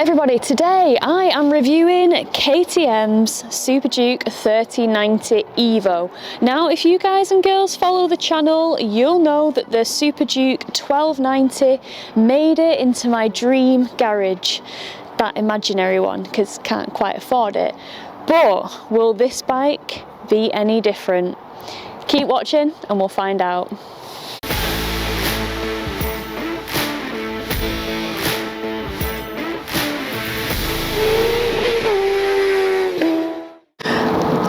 Right everybody, today I am reviewing KTM's Super Duke 3090 Evo. Now if you guys and girls follow the channel, you'll know that the Super Duke 1290 made it into my dream garage. That imaginary one, because can't quite afford it. But will this bike be any different? Keep watching and we'll find out.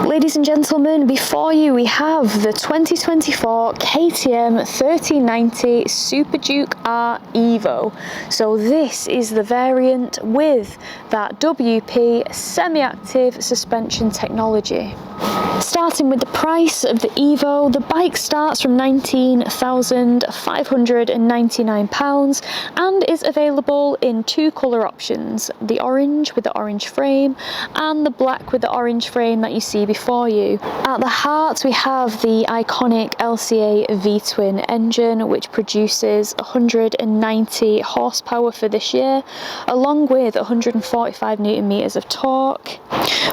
Ladies and gentlemen, before you we have the 2024 KTM 3090 Super Duke R Evo. So this is the variant with that WP semi-active suspension technology. Starting with the price of the Evo, the bike starts from £19,599 and is available in two colour options, the orange with the orange frame and the black with the orange frame that you see before you. At the heart we have the iconic LCA V-twin engine, which produces 190 horsepower for this year, along with 145 Newton meters of torque.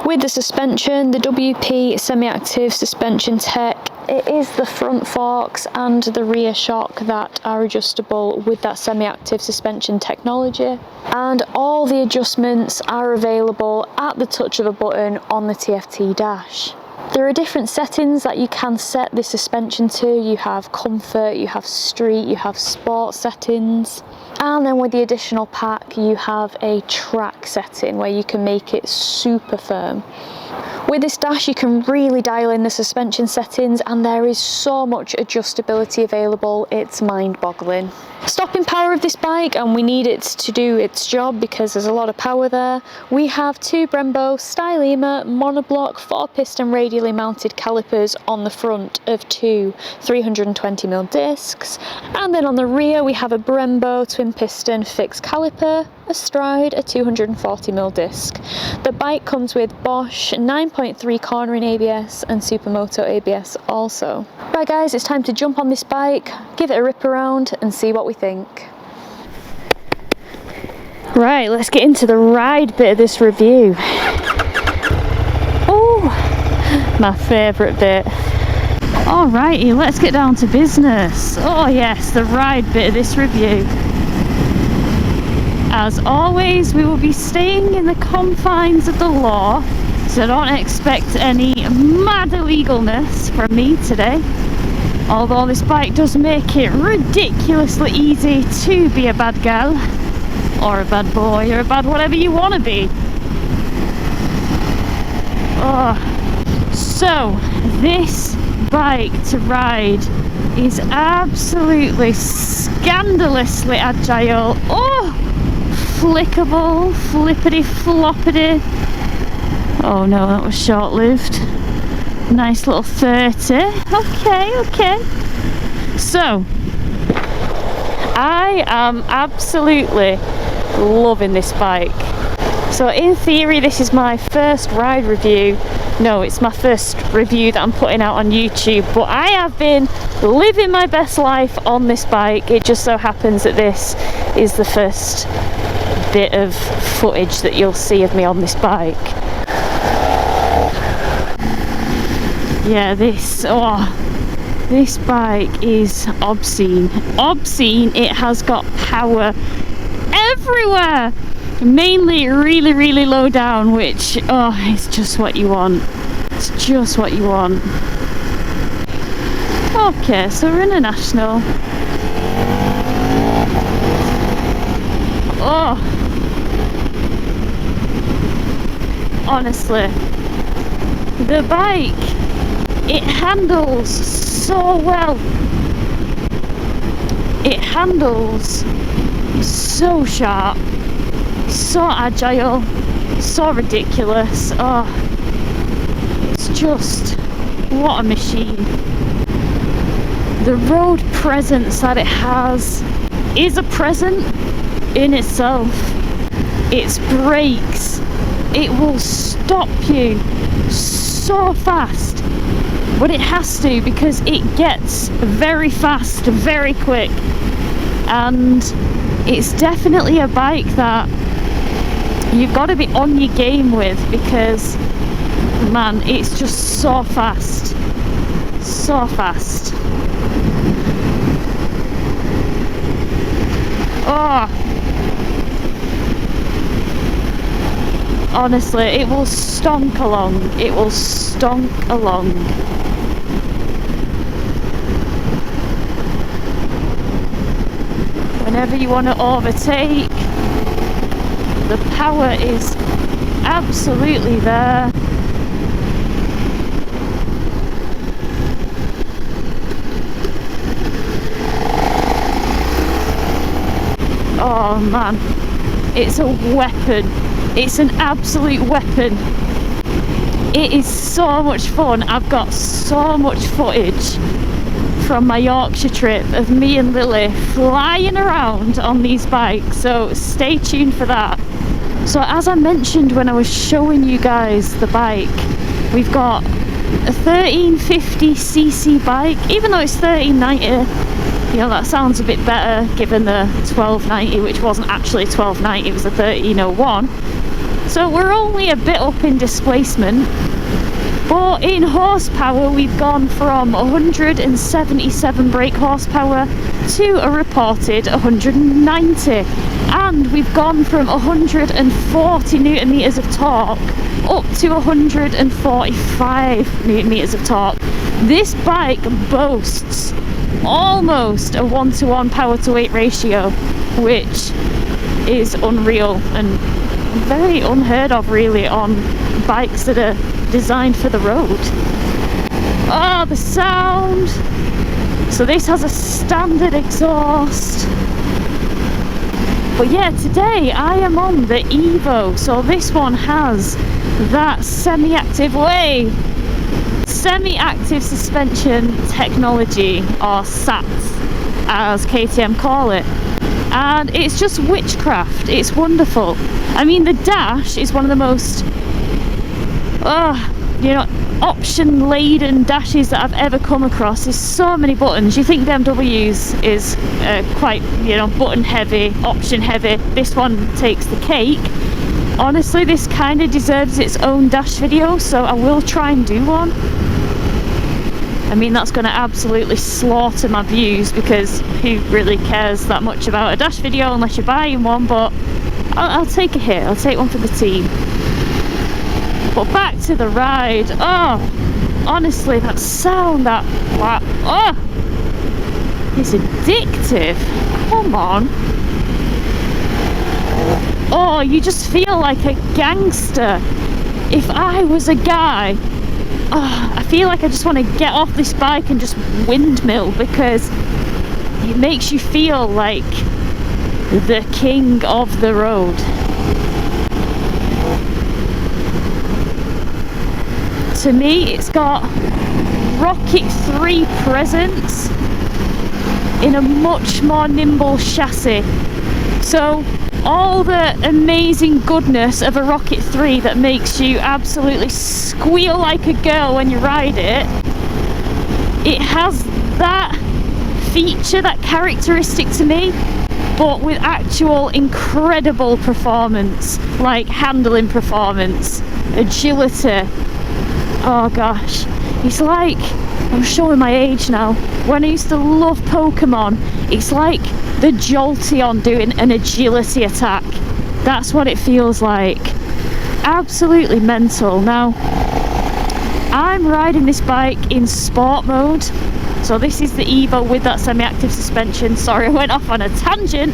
With the suspension, the WP semi-active suspension tech, it is the front forks and the rear shock that are adjustable with that semi-active suspension technology, and all the adjustments are available at the touch of a button on the TFT dash. There are different settings that you can set the suspension to. You have comfort, you have street, you have sport settings, and then with the additional pack you have a track setting where you can make it super firm. With this dash you can really dial in the suspension settings and there is so much adjustability available, it's mind-boggling. Stopping power of this bike, and we need it to do its job because there's a lot of power there, we have two Brembo Stylema monoblock 4-piston radially mounted calipers on the front of two 320mm discs, and then on the rear we have a Brembo twin piston fixed caliper astride a 240mm disc. The bike comes with Bosch 9.3 cornering ABS and Supermoto ABS also. Right guys, it's time to jump on this bike, give it a rip around and see what we think. Right, let's get into the ride bit of this review. Oh, my favourite bit. Alrighty, let's get down to business. Oh yes, the ride bit of this review. As always, we will be staying in the confines of the law, so don't expect any mad illegalness from me today. Although this bike does make it ridiculously easy to be a bad gal, or a bad boy, or a bad whatever you want to be. Oh, so this bike to ride is absolutely scandalously agile. Oh, flickable, flippity floppity. Oh no, that was short-lived. Nice little 30. Okay. So, I am absolutely loving this bike. So in theory this is my first ride review. No, it's my first review that I'm putting out on YouTube, but I have been living my best life on this bike. It just so happens that this is the first bit of footage that you'll see of me on this bike. Yeah, this bike is obscene. Obscene. It has got power everywhere. Mainly really low down, which, oh, it's just what you want. It's just what you want. Okay, so we're in a national. Oh, honestly, the bike, it handles so well. It handles so sharp, so agile, so ridiculous. Oh, it's just, what a machine. The road presence that it has is a present in itself. Its brakes, it will stop you so fast, but it has to because it gets very fast very quick, and it's definitely a bike that you've got to be on your game with, because man, it's just so fast, so fast. Oh, honestly, it will stonk along, it will stonk along. Whenever you want to overtake, the power is absolutely there. Oh man, it's a weapon. It's an absolute weapon. It is so much fun. I've got so much footage from my Yorkshire trip of me and Lily flying around on these bikes, so stay tuned for that. So as I mentioned when I was showing you guys the bike, we've got a 1350cc bike, even though it's 1390. You know, that sounds a bit better given the 1290, which wasn't actually 1290, it was a 1301. So we're only a bit up in displacement, but in horsepower we've gone from 177 brake horsepower to a reported 190, and we've gone from 140 newton meters of torque up to 145 newton meters of torque. This bike boasts almost a 1-to-1 power to weight ratio, which is unreal and very unheard of really on bikes that are designed for the road. Oh, the sound! So this has a standard exhaust. But yeah, today I am on the Evo, so this one has that semi-active suspension technology, or SATs as KTM call it, and it's just witchcraft. It's wonderful. I mean, the dash is one of the most option laden dashes that I've ever come across. There's so many buttons. You think BMW's is quite button heavy, option heavy. This one takes the cake. Honestly, this kind of deserves its own dash video, so I will try and do one. I mean, that's going to absolutely slaughter my views, because who really cares that much about a dash video unless you're buying one, but I'll take a hit. I'll take one for the team. But back to the ride. Oh, honestly, that sound, it's addictive. Come on. Oh, you just feel like a gangster. If I was a guy, I feel like I just want to get off this bike and just windmill, because it makes you feel like the king of the road. To me, it's got Rocket 3 presence in a much more nimble chassis. So all the amazing goodness of a Rocket 3 that makes you absolutely squeal like a girl when you ride it, it has that feature, that characteristic to me, but with actual incredible performance, like handling performance, agility. Oh gosh, it's like, I'm showing my age now, when I used to love Pokemon, it's like the Jolteon doing an agility attack. That's what it feels like. Absolutely mental. Now, I'm riding this bike in sport mode. So this is the Evo with that semi-active suspension. Sorry, I went off on a tangent.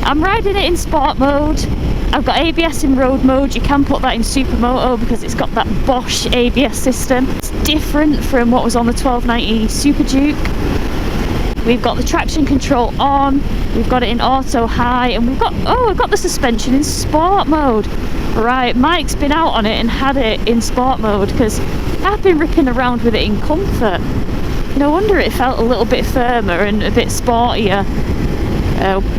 I'm riding it in sport mode. I've got ABS in road mode. You can put that in Supermoto because it's got that Bosch ABS system. It's different from what was on the 1290 Super Duke. We've got the traction control on, we've got it in auto high, and we've got the suspension in sport mode. Right, Mike's been out on it and had it in sport mode because I've been ripping around with it in comfort. No wonder it felt a little bit firmer and a bit sportier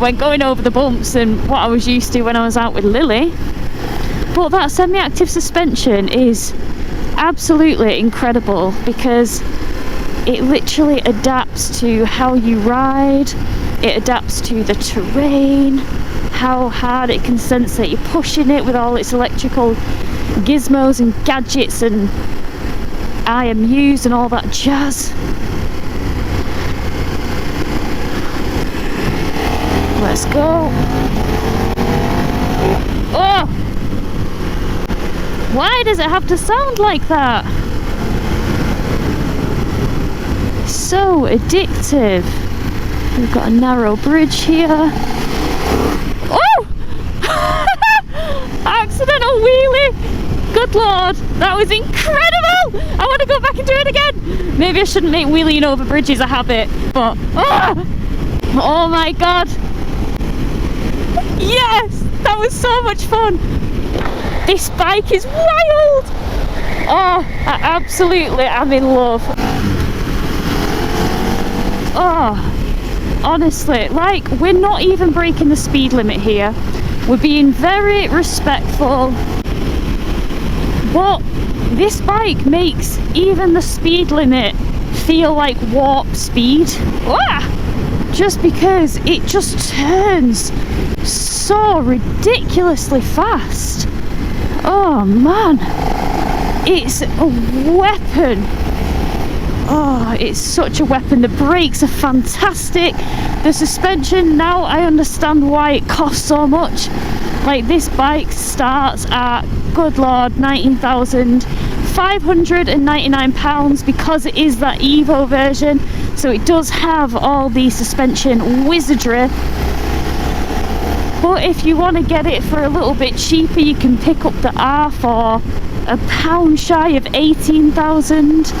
when going over the bumps than what I was used to when I was out with Lily. But that semi-active suspension is absolutely incredible because it literally adapts to how you ride, it adapts to the terrain, how hard it can sense that you're pushing it with all its electrical gizmos and gadgets and IMUs and all that jazz. Let's go. Oh! Why does it have to sound like that? So addictive. We've got a narrow bridge here. Oh! Accidental wheelie! Good lord, that was incredible! I want to go back and do it again! Maybe I shouldn't make wheeling over bridges a habit, but oh my god! Yes! That was so much fun! This bike is wild! Oh, I absolutely am in love. Oh, honestly, like, we're not even breaking the speed limit here. We're being very respectful. But this bike makes even the speed limit feel like warp speed. Just because it just turns so ridiculously fast. Oh man, it's a weapon. Oh, it's such a weapon. The brakes are fantastic. The suspension, now I understand why it costs so much. Like, this bike starts at, good lord, £19,599 because it is that Evo version. So it does have all the suspension wizardry. But if you want to get it for a little bit cheaper, you can pick up the R for £1 shy of 18,000,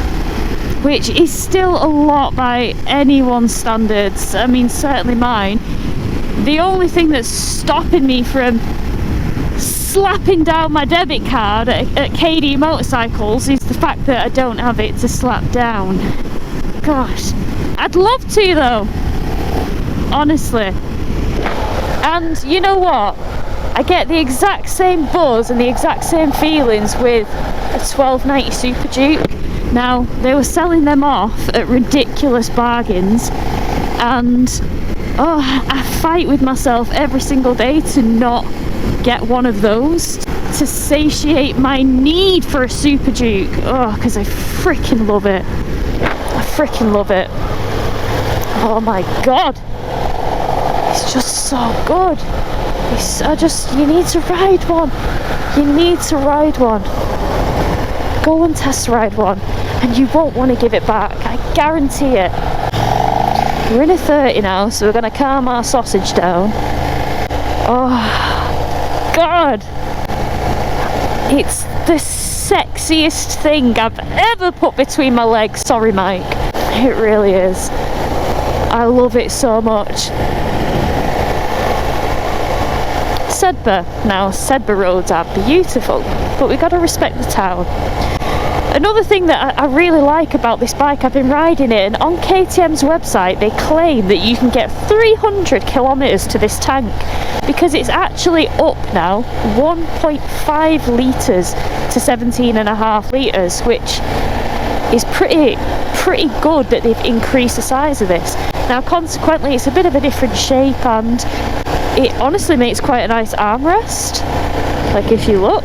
which is still a lot by anyone's standards. I mean, certainly mine. The only thing that's stopping me from slapping down my debit card at KTM motorcycles is the fact that I don't have it to slap down. Gosh, I'd love to though, honestly. And you know what? I get the exact same buzz and the exact same feelings with a 1290 Super Duke. Now, they were selling them off at ridiculous bargains, and I fight with myself every single day to not get one of those, to satiate my need for a Super Duke. Oh, because I freaking love it. I freaking love it. Oh my god. It's just so good. You need to ride one. You need to ride one. Go and test ride one, and you won't want to give it back. I guarantee it. We're in a 30 now, so we're going to calm our sausage down. Oh, God. It's the sexiest thing I've ever put between my legs. Sorry, Mike. It really is. I love it so much. Sedbergh roads are beautiful, but we got to respect the town. Another thing that I really like about this bike, I've been riding it, and on KTM's website they claim that you can get 300 kilometers to this tank, because it's actually up now 1.5 litres to 17.5 litres, which is pretty good that they've increased the size of this. Now, consequently, it's a bit of a different shape, and it honestly makes quite a nice armrest, like if you look,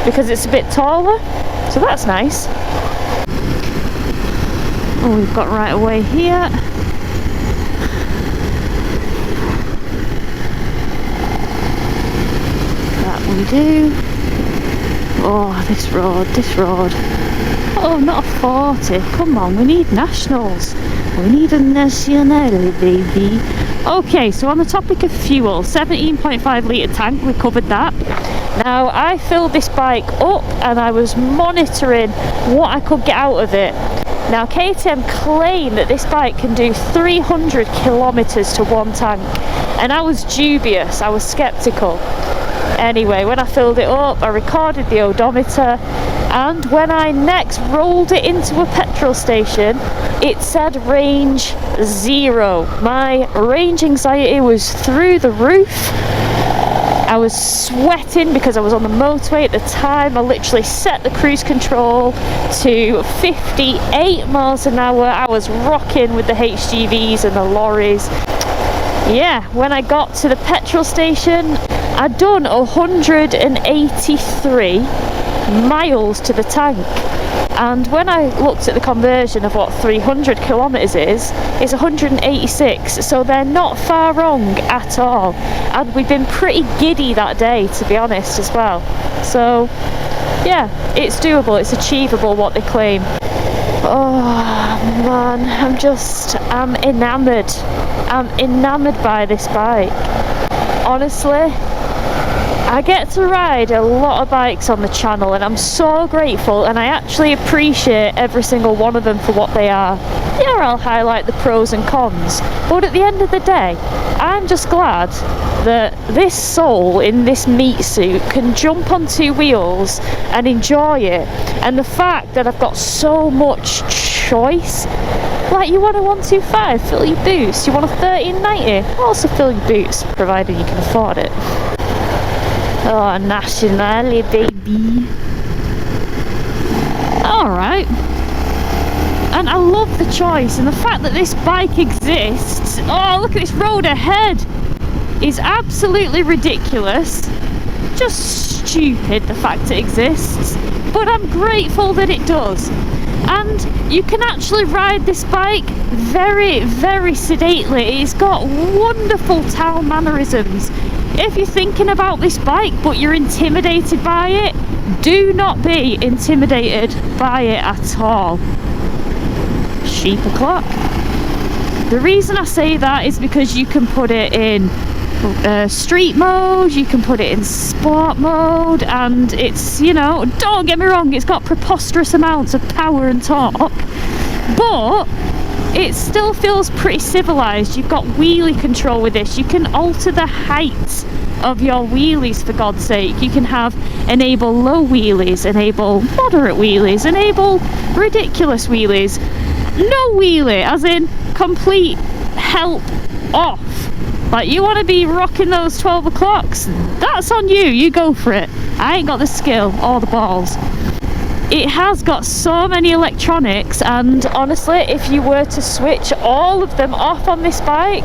because it's a bit taller, so that's nice. Oh, we've got right away here. That we do. Oh, this road. Oh, not a 40. Come on, we need nationals. We need a nationale, baby. Okay, so on the topic of fuel, 17.5 litre tank, we covered that. Now, I filled this bike up and I was monitoring what I could get out of it. Now, KTM claim that this bike can do 300 kilometres to one tank, and I was dubious, I was sceptical. Anyway, when I filled it up, I recorded the odometer, and when I next rolled it into a petrol station, it said range 0. My range anxiety was through the roof. I was sweating because I was on the motorway at the time. I literally set the cruise control to 58 miles an hour. I was rocking with the HGVs and the lorries. yeah, when I got to the petrol station, I'd done 183 miles to the tank. And when I looked at the conversion of what 300 kilometres is, it's 186, so they're not far wrong at all. And we've been pretty giddy that day, to be honest, as well. So, yeah, it's doable, it's achievable what they claim. Oh man, I'm enamoured. I'm enamoured by this bike. Honestly, I get to ride a lot of bikes on the channel and I'm so grateful, and I actually appreciate every single one of them for what they are. Yeah, I'll highlight the pros and cons, but at the end of the day, I'm just glad that this soul in this meat suit can jump on two wheels and enjoy it. And the fact that I've got so much choice, like you want a 125, fill your boots, you want a 1390, also fill your boots, provided you can afford it. Oh, nationale, baby. Alright. And I love the choice, and the fact that this bike exists. Oh, look at this road ahead. Is absolutely ridiculous. Just stupid, the fact it exists. But I'm grateful that it does. And you can actually ride this bike very, very sedately. It's got wonderful town mannerisms. If you're thinking about this bike but you're intimidated by it, do not be intimidated by it at all. Sheep o'clock. The reason I say that is because you can put it in street mode, you can put it in sport mode, and it's, you know, don't get me wrong, it's got preposterous amounts of power and torque, but it still feels pretty civilized. You've got wheelie control with this. You can alter the height of your wheelies, for God's sake. You can have enable low wheelies, enable moderate wheelies, enable ridiculous wheelies, no wheelie, as in complete help off. Like, you want to be rocking those 12 o'clocks, that's on you, you go for it. I ain't got the skill or the balls. It has got so many electronics, and honestly, if you were to switch all of them off on this bike,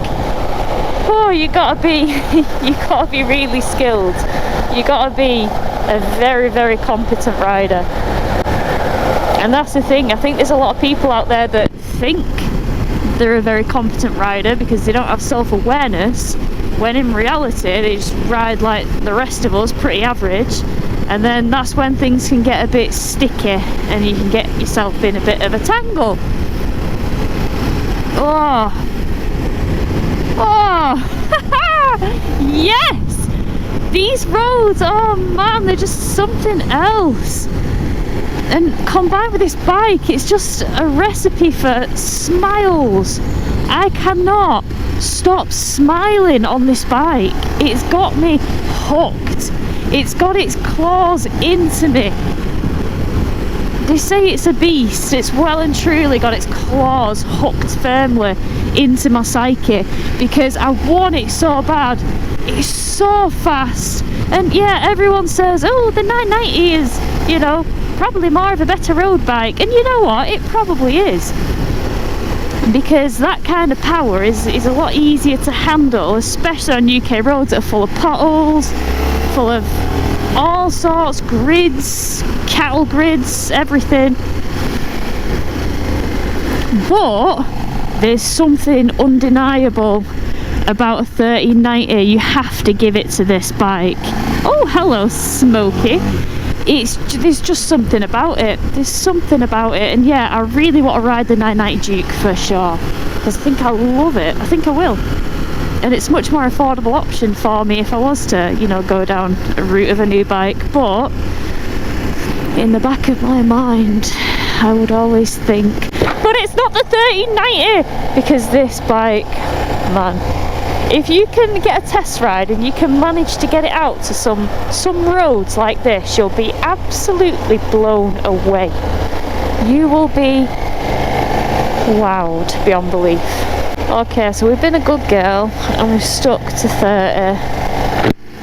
oh, you gotta be really skilled. You gotta be a very, very competent rider. And that's the thing, I think there's a lot of people out there that think they're a very competent rider because they don't have self-awareness, when in reality they just ride like the rest of us, pretty average. And then that's when things can get a bit sticky and you can get yourself in a bit of a tangle. Oh, yes, these roads, oh man, they're just something else. And combined with this bike, it's just a recipe for smiles. I cannot stop smiling on this bike. It's got me hooked. It's got its claws into me. They say it's a beast. It's well and truly got its claws hooked firmly into my psyche because I want it so bad. It's so fast. And yeah, everyone says, oh, the 990 is, you know, probably more of a better road bike. And you know what? It probably is. Because that kind of power is a lot easier to handle, especially on UK roads that are full of potholes, full of all sorts, grids, cattle grids, everything. But there's something undeniable about a 1390. You have to give it to this bike. Oh, hello, Smokey. There's just something about it. There's something about it, and yeah, I really want to ride the 990 Duke for sure, because I think I love it. I think I will. And it's much more affordable option for me if I was to, you know, go down a route of a new bike. But in the back of my mind, I would always think, but it's not the 1390, because this bike, man, if you can get a test ride and you can manage to get it out to some roads like this, you'll be absolutely blown away. You will be wowed beyond belief. Okay, so we've been a good girl and we've stuck to 30,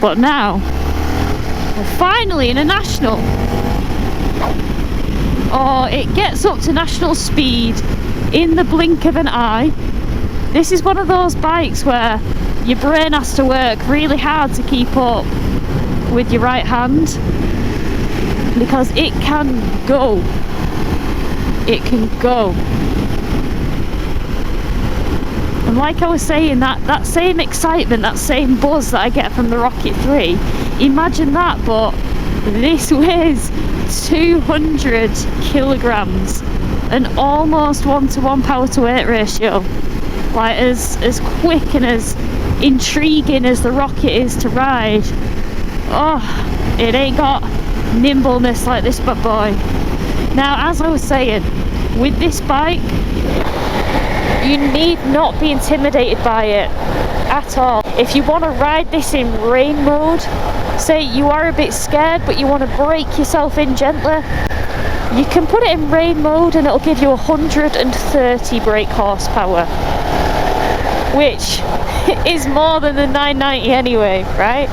but now we're finally in a national. Oh, it gets up to national speed in the blink of an eye. This is one of those bikes where your brain has to work really hard to keep up with your right hand, because it can go. It can go. And like I was saying, that same excitement, that same buzz that I get from the Rocket 3, imagine that, but this weighs 200 kilograms, an almost 1-to-1 power to weight ratio. Like, as quick and as intriguing as the Rocket is to ride, oh, it ain't got nimbleness like this bad boy. Now, as I was saying, with this bike, you need not be intimidated by it at all. If you want to ride this in rain mode, say you are a bit scared but you want to brake yourself in gently, you can put it in rain mode and it'll give you 130 brake horsepower, which is more than the 990 anyway, right?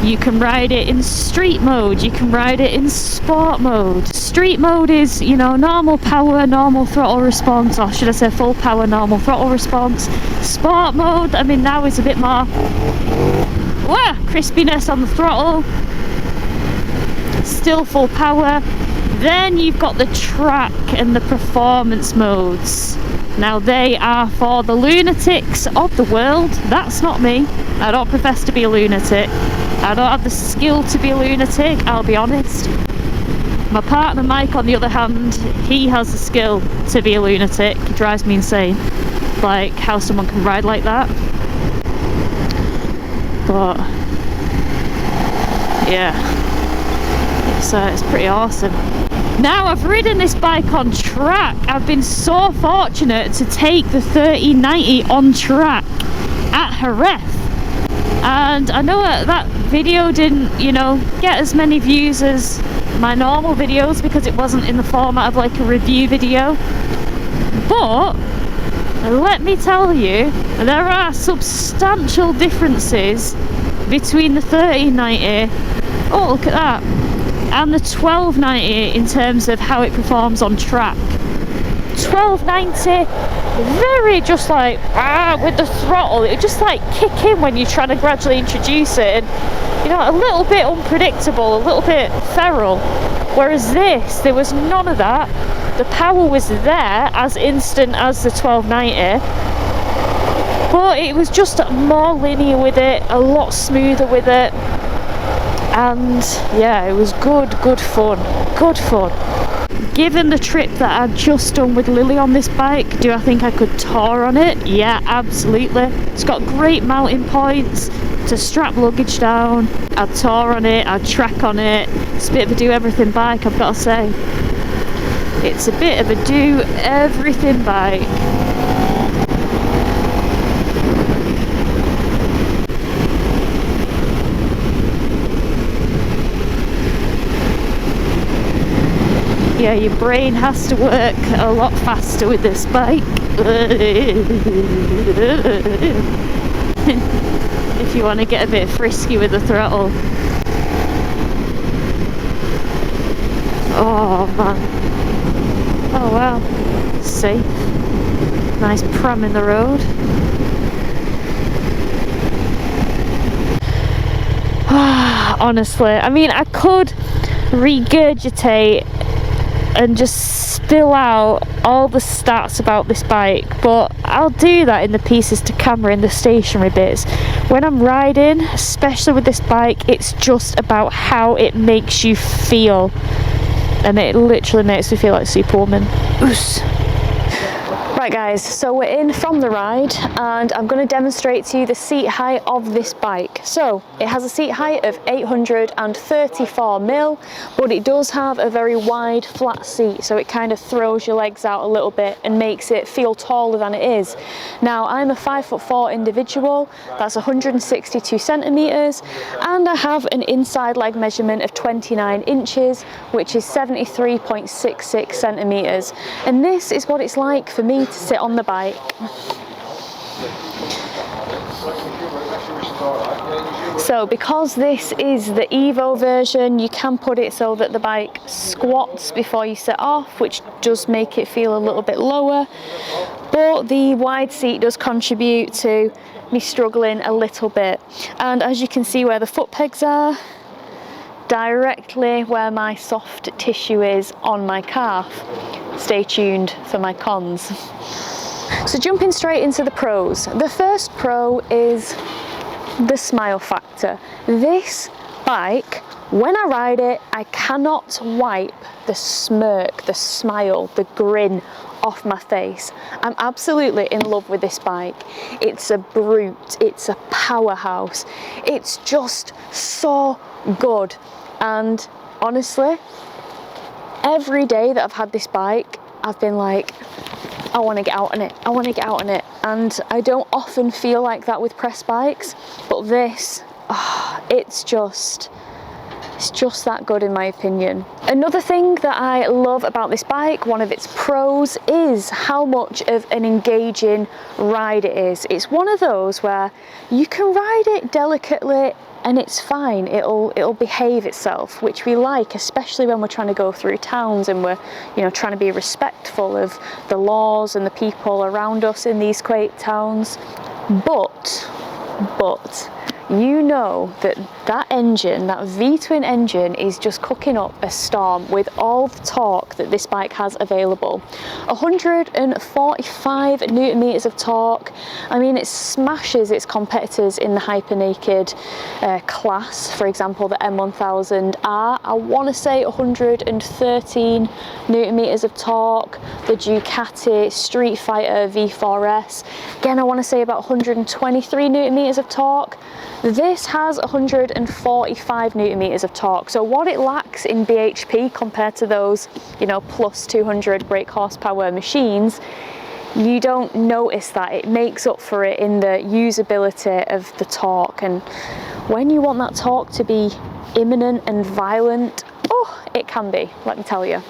You can ride it in street mode, you can ride it in sport mode. Street mode is, you know, normal power, normal throttle response, or should I say full power, normal throttle response. Sport mode, I mean, now is a bit more crispiness on the throttle, still full power. Then you've got the track and the performance modes. Now they are for the lunatics of the world. That's not me. I don't profess to be a lunatic. I don't have the skill to be a lunatic, I'll be honest. My partner Mike, on the other hand, he has the skill to be a lunatic. He drives me insane, like how someone can ride like that. But yeah, it's pretty awesome. Now, I've ridden this bike on track. I've been so fortunate to take the 1390 on track at Jerez. And I know that video didn't, you know, get as many views as my normal videos because it wasn't in the format of like a review video. But let me tell you, there are substantial differences between the 1390, oh look at that, and the 1290 in terms of how it performs on track. 1290, very just like with the throttle, it just like kick in when you're trying to gradually introduce it, and you know, a little bit unpredictable, a little bit feral. Whereas this, there was none of that. The power was there as instant as the 1290, but it was just more linear with it, a lot smoother with it, and yeah, it was good fun. Given the trip that I'd just done with Lily on this bike, do I think I could tour on it? Yeah, absolutely. It's got great mounting points to strap luggage down. I'd tour on it, I'd track on it. It's a bit of a do everything bike, I've got to say. It's a bit of a do everything bike. Yeah, your brain has to work a lot faster with this bike. If you want to get a bit frisky with the throttle. Oh man. Oh wow. Safe. Nice pram in the road. Honestly, I mean, I could regurgitate and just spill out all the stats about this bike, but I'll do that in the pieces to camera in the stationary bits. When I'm riding, especially with this bike, it's just about how it makes you feel, and it literally makes me feel like Superwoman. Oos. Right guys, so we're in from the ride and I'm going to demonstrate to you the seat height of this bike. So it has a seat height of 834mm, but it does have a very wide flat seat, so it kind of throws your legs out a little bit and makes it feel taller than it is. Now I'm a 5'4" individual, that's 162 centimeters, and I have an inside leg measurement of 29 inches, which is 73.66 centimeters. And this is what it's like for me to sit on the bike. So because this is the Evo version, you can put it so that the bike squats before you set off, which does make it feel a little bit lower, but the wide seat does contribute to me struggling a little bit. And as you can see where the foot pegs are, directly where my soft tissue is on my calf. Stay tuned for my cons. So jumping straight into the pros. The first pro is the smile factor. This bike, when I ride it, I cannot wipe the smirk, the smile, the grin off my face. I'm absolutely in love with this bike. It's a brute, it's a powerhouse. It's just so good. And honestly, every day that I've had this bike, I've been like, I want to get out on it, I want to get out on it. And I don't often feel like that with press bikes, but this, it's just that good in my opinion. Another thing that I love about this bike, one of its pros, is how much of an engaging ride it is. It's one of those where you can ride it delicately and it's fine, it'll behave itself, which we like, especially when we're trying to go through towns and we're, you know, trying to be respectful of the laws and the people around us in these quaint towns. But you know that engine, that V-twin engine, is just cooking up a storm with all the torque that this bike has available. 145 Newton meters of torque. I mean, it smashes its competitors in the hyper-naked class. For example, the M1000R, I want to say 113 Newton meters of torque. The Ducati Street Fighter V4S, again, I want to say about 123 Newton meters of torque. This has 145 Newton meters of torque. So what it lacks in bhp compared to those, you know, plus 200 brake horsepower machines, you don't notice that. It makes up for it in the usability of the torque. And when you want that torque to be imminent and violent, oh, it can be, let me tell you.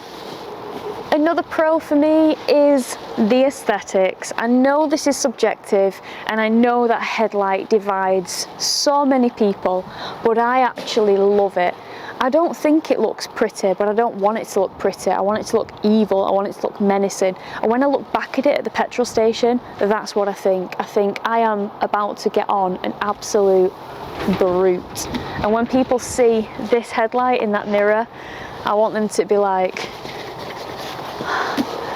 Another pro for me is the aesthetics. I know this is subjective and I know that headlight divides so many people, but I actually love it. I don't think it looks pretty, but I don't want it to look pretty. I want it to look evil, I want it to look menacing. And when I look back at it at the petrol station, that's what I think. I think I am about to get on an absolute brute. And when people see this headlight in that mirror, I want them to be like,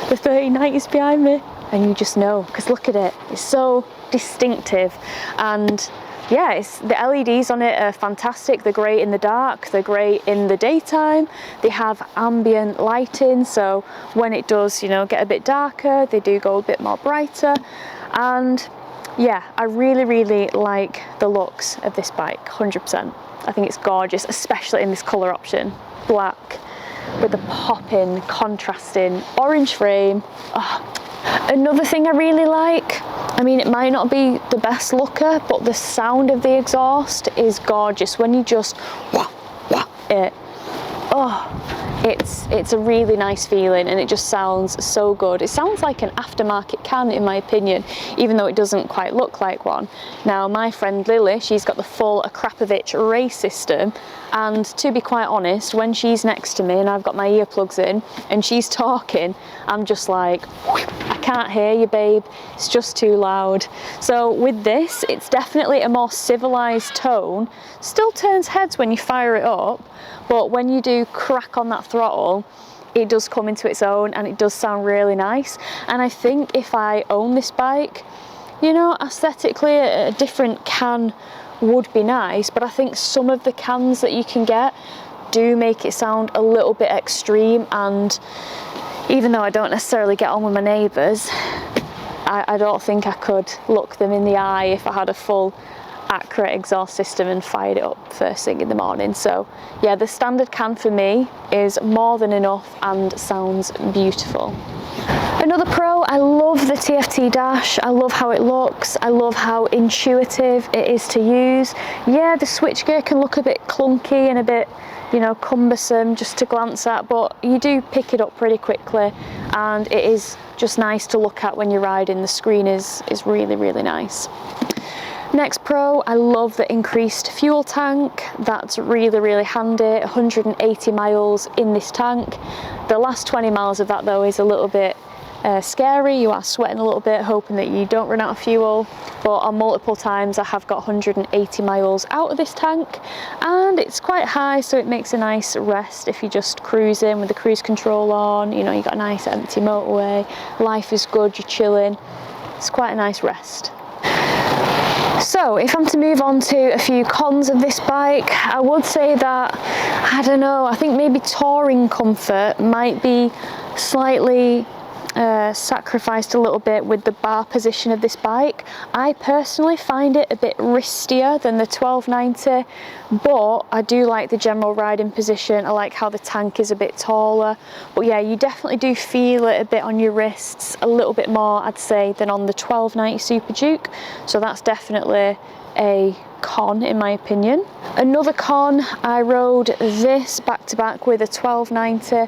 the 3090's behind me, and you just know, because look at it, it's so distinctive. And yeah, the LEDs on it are fantastic. They're great in the dark, they're great in the daytime. They have ambient lighting, so when it does, you know, get a bit darker, they do go a bit more brighter. And yeah, I really like the looks of this bike, 100%. I think it's gorgeous, especially in this colour option, black with the popping, contrasting orange frame. Oh. Another thing I really like, I mean, it might not be the best looker, but the sound of the exhaust is gorgeous. When you just wah, wah, it, oh, it's a really nice feeling, and it just sounds so good. It sounds like an aftermarket can, in my opinion, even though it doesn't quite look like one. Now, my friend Lily, she's got the full Akrapovic race system, and to be quite honest, when she's next to me and I've got my earplugs in and she's talking, I'm just like, I can't hear you, babe, it's just too loud. So with this, it's definitely a more civilized tone. Still turns heads when you fire it up, but when you do crack on that throttle, it does come into its own and it does sound really nice. And I think if I own this bike, you know, aesthetically a different can would be nice, but I think some of the cans that you can get do make it sound a little bit extreme. And even though I don't necessarily get on with my neighbours, I don't think I could look them in the eye if I had a full accurate exhaust system and fired it up first thing in the morning. So yeah, the standard can for me is more than enough and sounds beautiful. Another pro, I love the TFT dash. I love how it looks. I love how intuitive it is to use. Yeah, the switchgear can look a bit clunky and a bit, you know, cumbersome just to glance at, but you do pick it up pretty quickly, and it is just nice to look at when you're riding. The screen is really nice. Next pro, I love the increased fuel tank. That's really, really handy. 180 miles in this tank. The last 20 miles of that though is a little bit scary. You are sweating a little bit, hoping that you don't run out of fuel. But on multiple times I have got 180 miles out of this tank, and it's quite high, so it makes a nice rest if you're just cruising with the cruise control on. You know, you got a nice empty motorway, life is good, you're chilling. It's quite a nice rest. So if I'm to move on to a few cons of this bike, I would say that, I don't know, I think maybe touring comfort might be slightly sacrificed a little bit with the bar position of this bike. I personally find it a bit wristier than the 1290, but I do like the general riding position. I like how the tank is a bit taller, but yeah, you definitely do feel it a bit on your wrists, a little bit more I'd say than on the 1290 Super Duke, so that's definitely a con in my opinion. Another con, I rode this back to back with a 1290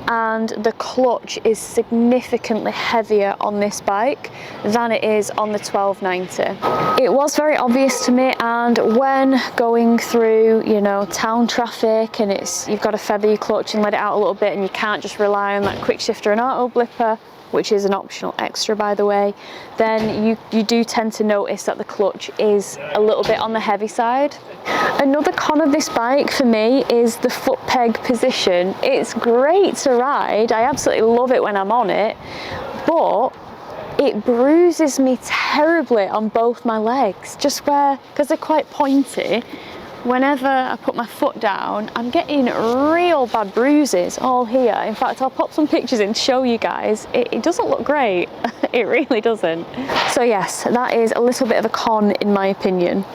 and the clutch is significantly heavier on this bike than it is on the 1290. It was very obvious to me, and when going through, you know, town traffic and you've got to feather your clutch and let it out a little bit, and you can't just rely on that quick shifter and auto blipper, which is an optional extra by the way, then you do tend to notice that the clutch is a little bit on the heavy side. Another con of this bike for me is the foot peg position. It's great to ride, I absolutely love it when I'm on it, but it bruises me terribly on both my legs, just where, because they're quite pointy, whenever I put my foot down, I'm getting real bad bruises all here. In fact, I'll pop some pictures in to show you guys. It doesn't look great. It really doesn't. So yes, that is a little bit of a con in my opinion.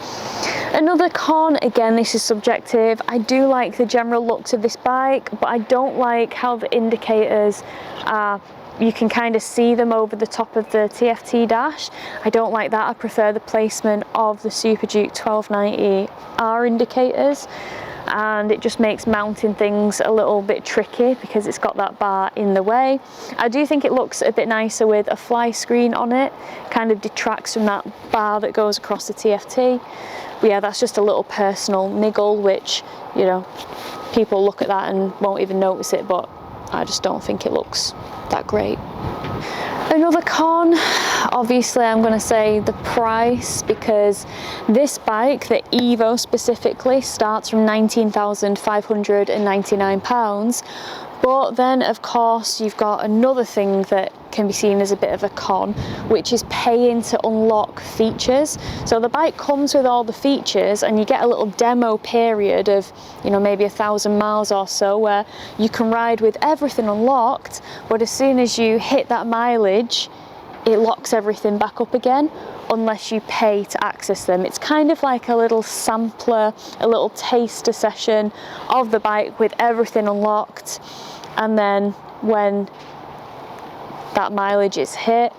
Another con, again, this is subjective. I do like the general looks of this bike, but I don't like how the indicators are. You can kind of see them over the top of the TFT dash. I don't like that. I prefer the placement of the Super Duke 1290R indicators, and it just makes mounting things a little bit tricky because it's got that bar in the way. I do think it looks a bit nicer with a fly screen on it, kind of detracts from that bar that goes across the TFT. But yeah, that's just a little personal niggle, which, you know, people look at that and won't even notice it, but I just don't think it looks that great. Another con, obviously I'm going to say the price, because this bike, the Evo specifically, starts from £19,599, but then of course you've got another thing that can be seen as a bit of a con, which is paying to unlock features. So the bike comes with all the features and you get a little demo period of, you know, maybe 1,000 miles or so where you can ride with everything unlocked, but as soon as you hit that mileage, it locks everything back up again unless you pay to access them. It's kind of like a little sampler, a little taster session of the bike with everything unlocked, and then when that mileage is hit,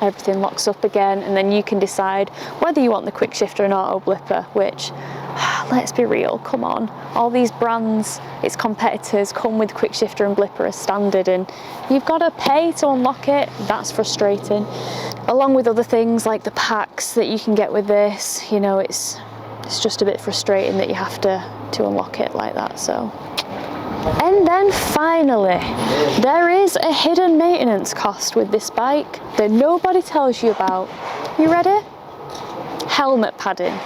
everything locks up again, and then you can decide whether you want the quick shifter and auto blipper, which, let's be real, come on, all these brands, its competitors, come with quick shifter and blipper as standard, and you've got to pay to unlock it. That's frustrating, along with other things like the packs that you can get with this. You know, it's just a bit frustrating that you have to unlock it like that. So, and then finally, there is a hidden maintenance cost with this bike that nobody tells you about. You ready? Helmet padding.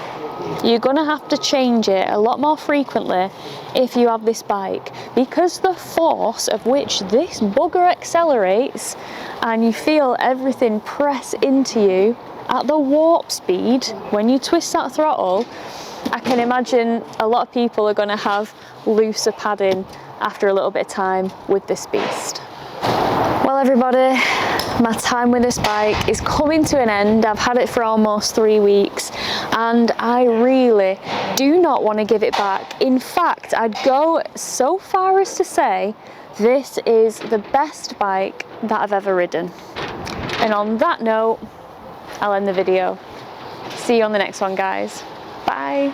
You're gonna have to change it a lot more frequently if you have this bike, because the force of which this bugger accelerates, and you feel everything press into you at the warp speed when you twist that throttle. I can imagine a lot of people are gonna have looser padding after a little bit of time with this beast. Well everybody, my time with this bike is coming to an end. I've had it for almost 3 weeks and I really do not want to give it back. In fact, I'd go so far as to say this is the best bike that I've ever ridden. And on that note, I'll end the video. See you on the next one, guys. Bye.